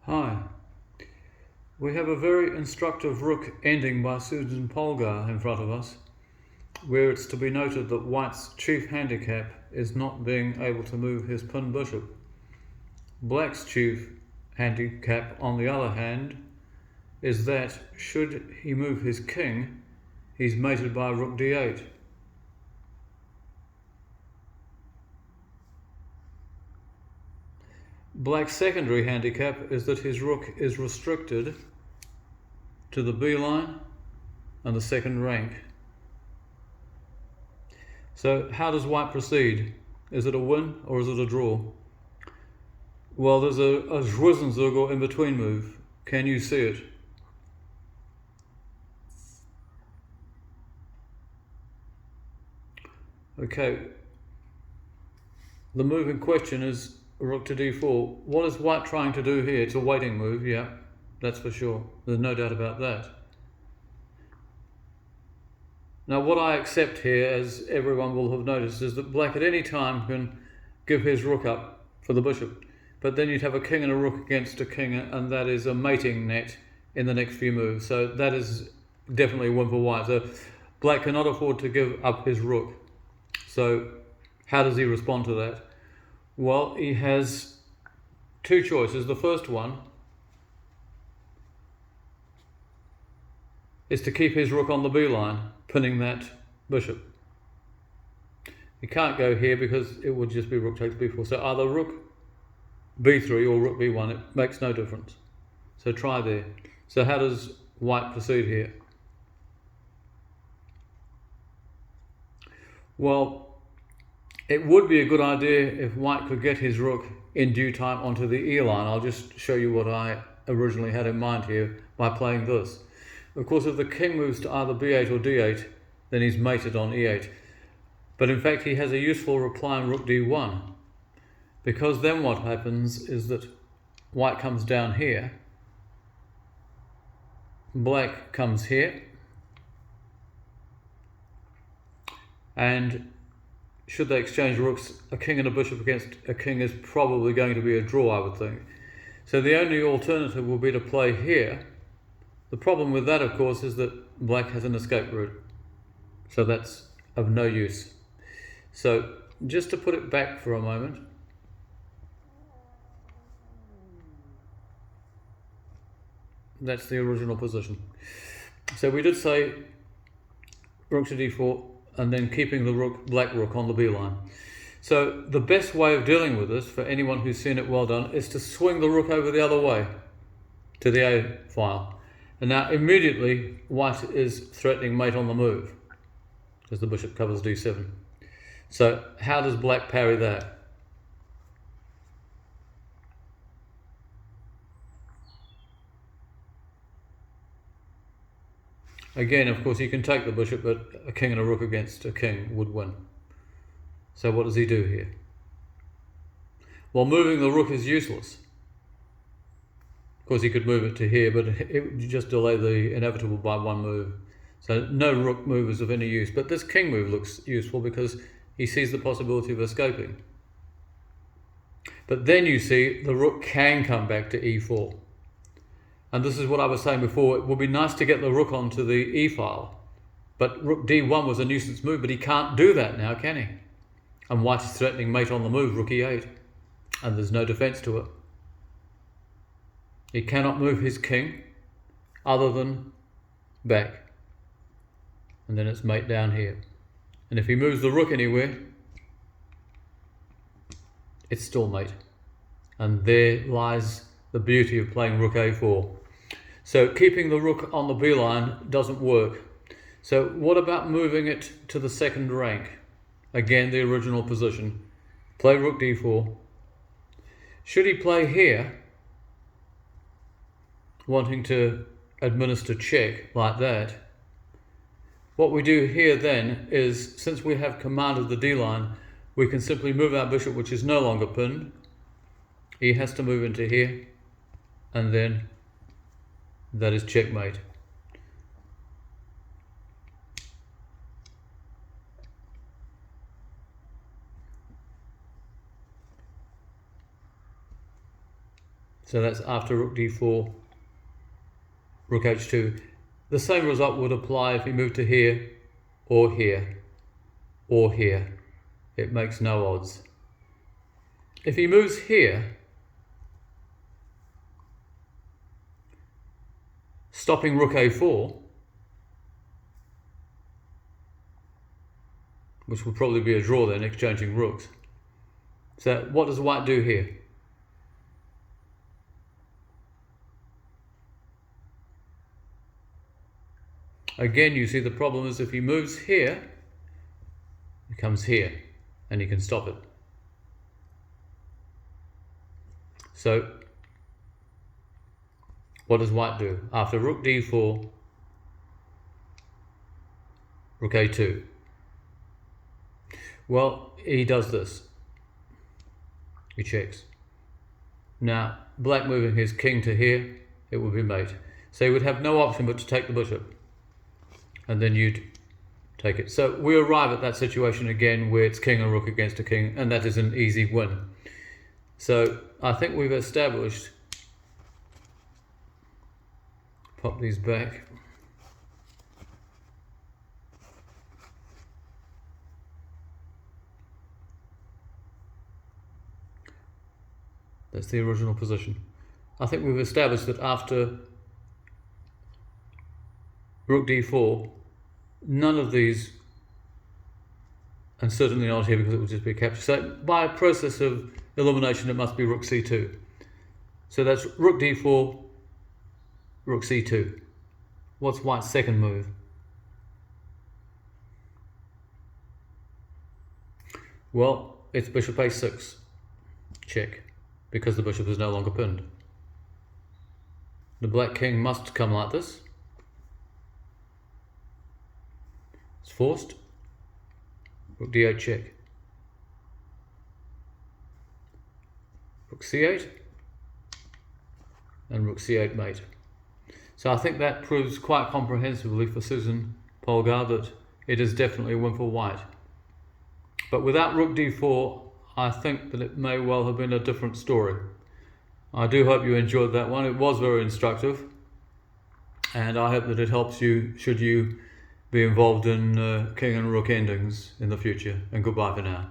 Hi. We have a very instructive rook ending by Susan Polgar in front of us, where it's to be noted that White's chief handicap is not being able to move his pin bishop. Black's chief handicap, on the other hand, is that should he move his king, he's mated by rook d8. Black's secondary handicap is that his rook is restricted to the B line and the second rank. So how does White proceed? Is it a win or is it a draw? Well, there's a Zwischenzug or in-between move. Can you see it? Okay. The move in question is rook to d4. What is White trying to do here? It's a waiting move, yeah, that's for sure. There's no doubt about that. Now, what I accept here, as everyone will have noticed, is that Black at any time can give his rook up for the bishop. But then you'd have a king and a rook against a king, and that is a mating net in the next few moves. So that is definitely a win for White. So Black cannot afford to give up his rook. So how does he respond to that? Well, he has two choices. The first one is to keep his rook on the B line, pinning that bishop. He can't go here because it would just be rook takes b4. So either rook b3 or rook b1, it makes no difference. So try there. So how does White proceed here? Well, it would be a good idea if White could get his rook in due time onto the E line. I'll just show you what I originally had in mind here by playing this. Of course, if the king moves to either b8 or d8, then he's mated on e8. But in fact, he has a useful reply in rook d1, because then what happens is that White comes down here, Black comes here, and should they exchange rooks, a king and a bishop against a king is probably going to be a draw, I would think. So the only alternative will be to play here. The problem with that, of course, is that Black has an escape route. So that's of no use. So just to put it back for a moment, that's the original position. So we did say rook to d4 and then keeping the rook, black rook on the b line. So the best way of dealing with this, for anyone who's seen it well done, is to swing the rook over the other way to the A file. And now immediately White is threatening mate on the move because the bishop covers d7. So how does Black parry that? Again, of course, you can take the bishop, but a king and a rook against a king would win. So what does he do here? Well, moving the rook is useless. Of course, he could move it to here, but it would just delay the inevitable by one move. So no rook move is of any use. But this king move looks useful because he sees the possibility of escaping. But then you see the rook can come back to e4. And this is what I was saying before. It would be nice to get the rook onto the e file. But rook d1 was a nuisance move, but he can't do that now, can he? And White is threatening mate on the move, rook e8. And there's no defense to it. He cannot move his king other than back. And then it's mate down here. And if he moves the rook anywhere, it's still mate. And there lies the beauty of playing rook a4. So keeping the rook on the b line doesn't work. So what about moving it to the second rank? Again, the original position. Play rook d4. Should he play here, wanting to administer check like that, what we do here then is, since we have command of the d line, we can simply move our bishop, which is no longer pinned. He has to move into here, and then that is checkmate. So that's after rook d4, rook h2. The same result would apply if he moved to here, or here, or here. It makes no odds. If he moves here, stopping rook a4, which will probably be a draw then, exchanging rooks. So what does white do here? Again, you see the problem is if he moves here, he comes here, and he can stop it. So what does white do? After rook d4, rook a2. Well, he does this. He checks. Now, black moving his king to here, it would be mate. So he would have no option but to take the bishop. And then you'd take it. So we arrive at that situation again where it's king and rook against a king, and that is an easy win. So I think we've established, pop these back. That's the original position. I think we've established that after rook d4, none of these, and certainly not here because it would just be a capture. So by a process of elimination, it must be rook c2. So that's rook d4, rook c2. What's white's second move? Well, it's bishop a6. Check, because the bishop is no longer pinned. The black king must come like this. It's forced. Rook d8 check. Rook c8. And rook c8 mate. So I think that proves quite comprehensively for Susan Polgar that it is definitely a win for white. But without rook d4, I think that it may well have been a different story. I do hope you enjoyed that one. It was very instructive. And I hope that it helps you should you be involved in king and rook endings in the future. And goodbye for now.